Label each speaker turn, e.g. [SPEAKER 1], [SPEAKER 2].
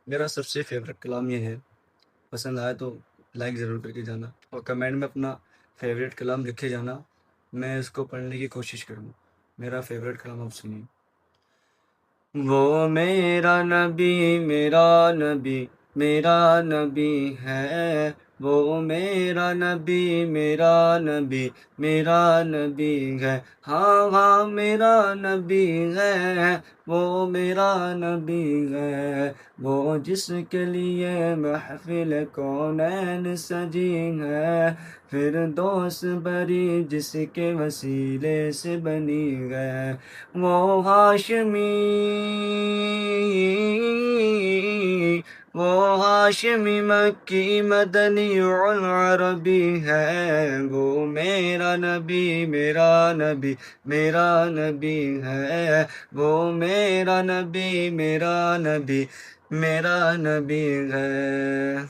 [SPEAKER 1] میرا سب سے فیوریٹ کلام یہ ہے، پسند آیا تو لائک ضرور کر کے جانا اور کمنٹ میں اپنا فیوریٹ کلام لکھے جانا، میں اس کو پڑھنے کی کوشش کروں۔ میرا فیوریٹ کلام آپ سنیے۔ وہ میرا نبی، میرا نبی، میرا نبی ہے، وہ میرا نبی، میرا نبی، میرا نبی ہے، ہاں ہاں میرا نبی ہے، وہ میرا نبی ہے، وہ جس کے لیے محفل کونین سجی ہے، فردوس بری جس کے وسیلے سے بنی ہے، وہ ہاشمی، وہ ہاشمی مکی مدنی العربی ہے، وہ میرا نبی، میرا نبی، میرا نبی ہے، وہ میرا نبی، میرا نبی، میرا نبی ہے۔